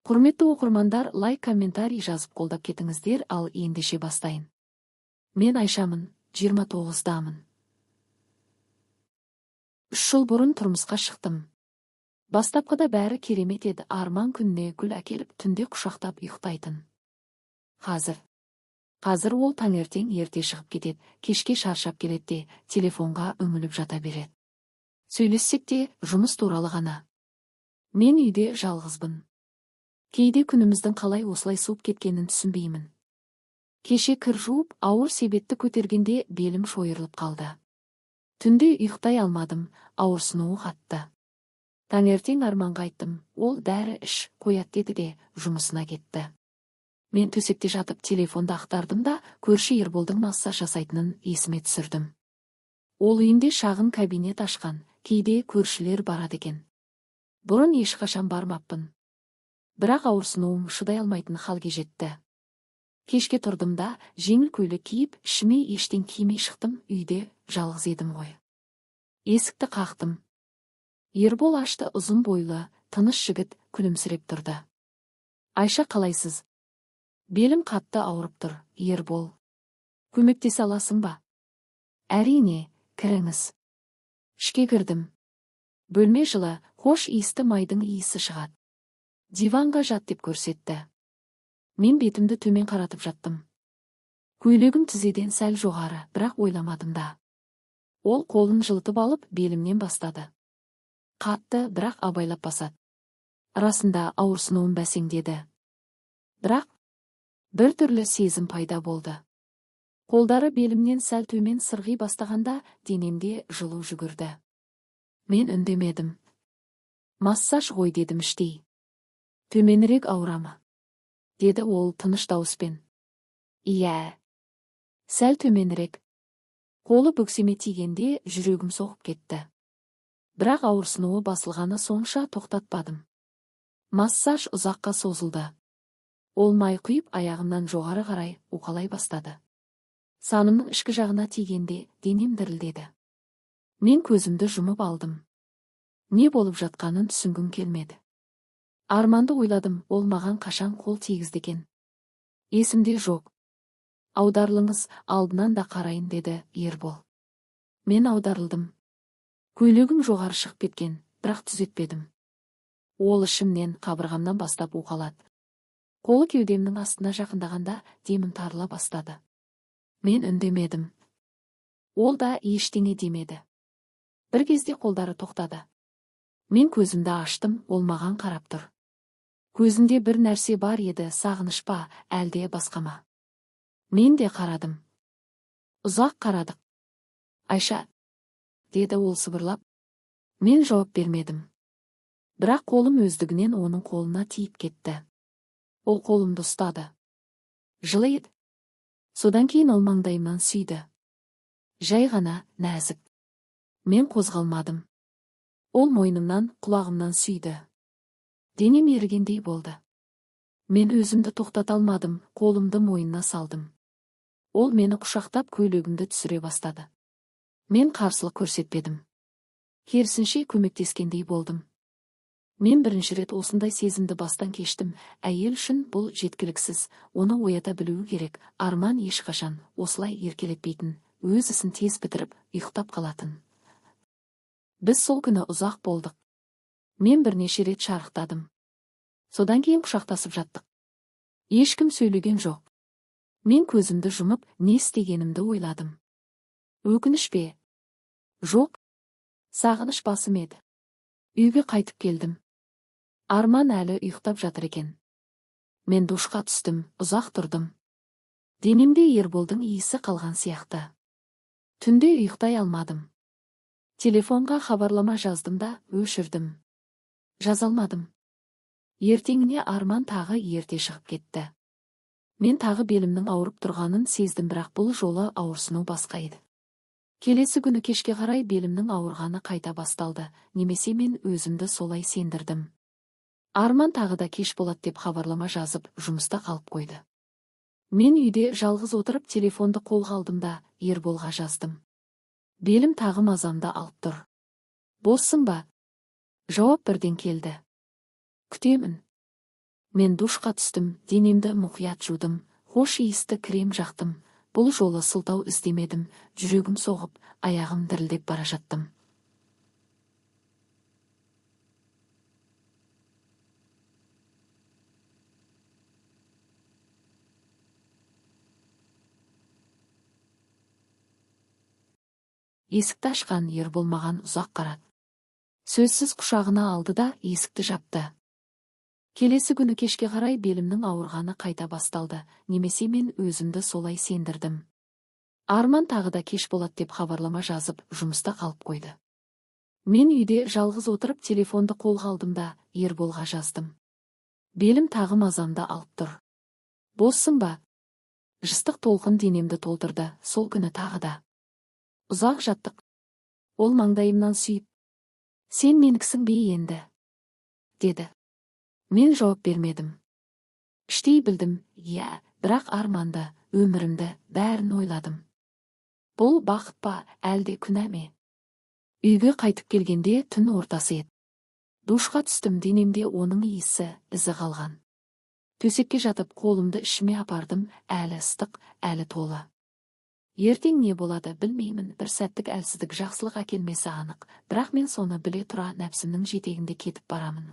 Құрметті оқырмандар, лайк, комментарий жазып қолдап кетіңіздер, ал ендеше бастайын. Мен Айшамын, 29-дамын. 3 жыл бұрын тұрмысқа шықтым. Бастапқыда бәрі керемет еді, арман күніне гүл әкеліп, түнде құшақтап ұйықтайтын. Қазір ол таңертең ерте шығып кетеді, кешке шаршап келеді де, телефонға үңіліп жата береді. Сөйлессек те, жұмыс туралы ғана. Мен үйде жалғызбын. Кейде күніміздің қалай осылай суып кеткенін түсінбеймін. Кеше кір жуып, ауыр себетті көтергенде белім шойырылып қалды. Түнде ұйықтай алмадым, ауырсынуы қатты. Таңертең Арманға айттым, ол дәрі іш, қоят деді де, жұмысына кетті. Мен төсекте жатып телефонды ақтардым да, көрші Ерболдың массаж жасайтынын есіме түсірдім. Ол үйінде шағын кабинет ашқан, кейде көршілер барады екен. Бұрын ешқашан бармаппын. Бірақ ауырсынуым шыдай алмайтын халге жетті. Кешке тұрдым да, жеңіл көйлек киіп, ішіме ештен кимей шықтым, үйде жалғыз едім ғой. Есікті қақтым. Ербол ашты, ұзын бойлы, тыныш жігіт күлімсіреп тұрды. Айша, қалайсыз? Белім қатты ауырып тұр, Ербол. Көмектесе аласың ба? Әрине, кіріңіз. Ішке кірдім. Бөлме жылы, хош иісті майдың иісі шығады. Диванға жат деп көрсетті. Мен бетімді төмен қаратып жаттым. Көйлегім тізеден сәл жоғары, бірақ ойламадым да. Ол қолын жылытып алып, белімнен бастады. Қатты, бірақ абайлап басады. Расында ауырсынуым бәсеңдеді. Бірақ бір түрлі сезім пайда болды. Қолдары белімнен сәл төмен сырғи бастағанда, денемде жылу жүгірді. Мен үндемедім. Массаж ғой дедім іштей. Төменірек ауырамы? Деді ол тыныш дауыспен. Иә. Сәл төменірек. Қолы бөксеме тигенде жүрегім соғып кетті. Бірақ ауырсынуы басылғаны сонша тоқтатпадым. Массаж ұзаққа созылды. Ол май құйып аяғымнан жоғары қарай уқалай бастады. Санымның ішкі жағына тигенде денем дірілдеді. Мен көзімді жұмып алдым. Не болып жатқанын түсінгім келмеді. Арманды ойладым, ол маған қашан қол тигізді екен. Есімде жоқ. Аударылыңыз, алдынан да қарайын, деді Ербол. Мен аударылдым. Көйлегім жоғары шығып кеткен, бірақ түзетпедім. Ол ішімнен, қабырғамнан бастап уқалады. Қолы кеудемнің астына жақындағанда демім тарыла бастады. Мен үндемедім. Ол да ештеңе демеді. Бір кезде қолдары тоқтады. Мен көзімді аштым, ол маған қарап тұр. Көзінде бір нәрсе бар еді, сағыныш па, әлде басқа ма? Мен де қарадым. Ұзақ қарадық. Айша, деді ол сыбырлап. Мен жауап бермедім. Бірақ қолым өздігінен оның қолына тиіп кетті. Ол қолымды ұстады. Жылы еді. Содан кейін ол маңдайымнан сүйді. Жай ғана, нәзік. Мен қозғалмадым. Ол мойнымнан, құлағымнан сүйді. Денем ерігендей болды. Мен өзімді тоқтата алмадым, қолымды мойнына салдым. Ол мені құшақтап көйлегімді түсіре бастады. Мен қарсылық көрсетпедім. Керісінше көмектескендей болдым. Мен бірінші рет осындай сезімді бастан кештім. Әйел үшін бұл жеткіліксіз, оны оята білуі керек. Арман ешқашан осылай еркелетпейтін, өз ісін тез бітіріп, ұйықтап қалатын. Біз сол күні ұзақ болдық. Мен бірнеше рет шарықтадым. Содан кейін құшақтасып жаттық. Ешкім сөйлеген жоқ. Мен көзімді жұмып, не істегенімді ойладым. Өкініш пе? Жоқ. Сағыныш басым еді. Үйге қайтып келдім. Арман әлі ұйықтап жатыр екен. Мен душқа түстім, ұзақ тұрдым. Денемде Ерболдың иісі қалған сияқты. Түнде ұйықтай алмадым. Телефонға хабарлама жаздым да өшірдім. Жазалмадым. Ертеңіне Арман тағы ерте шығып кетті. Мен тағы белімнің ауырып тұрғанын сездім, бірақ бұл жолы ауырсыну басқа еді. Келесі күні кешке қарай белімнің ауырғаны қайта басталды, немесе мен өзімді солай сендірдім. Арман тағы да кеш болады деп хабарлама жазып, жұмыста қалып қойды. Мен үйде жалғыз отырып телефонды қолға алдым да Ерболға жаздым. Белім тағы мазамды алып тұр. Боссың ба? Жауап бірден келді. Күтемін. Мен душқа түстім, денемді мұқият жудым, хош иісті крем жақтым. Бұл жолы сылтау іздемедім, жүрегім соғып, аяғым дірілдеп бара жаттым. Есікті ашқан Ербол маған ұзақ қарады. Сөзсіз құшағына алды да есікті жапты. Келесі күні кешке қарай белімнің ауырғаны қайта басталды, немесе мен өзімді солай сендірдім. Арман тағы да кеш болады деп хабарлама жазып, жұмыста қалып қойды. Мен үйде жалғыз отырып телефонды қолға алдым да Ерболға жаздым. Белім тағы мазамды алып тұр. Боссың ба? Жыстық толқын денемді толтырды, сол күні тағы да. Ұзақ жаттық. Ол маңдайымнан сүйіп, сен меніксің бе енді? Деді. Мен жауап бермедім. Іштей білдім, иә, бірақ арманды, өмірімді, бәрін ойладым. Бұл бақыт па, әлде күнә ме? Үйге қайтып келгенде түн ортасы еді. Душқа түстім, денемде оның иісі, ізі қалған. Төсекке жатып қолымды ішіме апардым, әлі ыстық, әлі толы. Ертең не болады білмеймін, бір сәттік әлсіздік жақсылық әкелмесі анық, бірақ мен соны біле тұра нәпсімнің жетегінде кетіп барамын.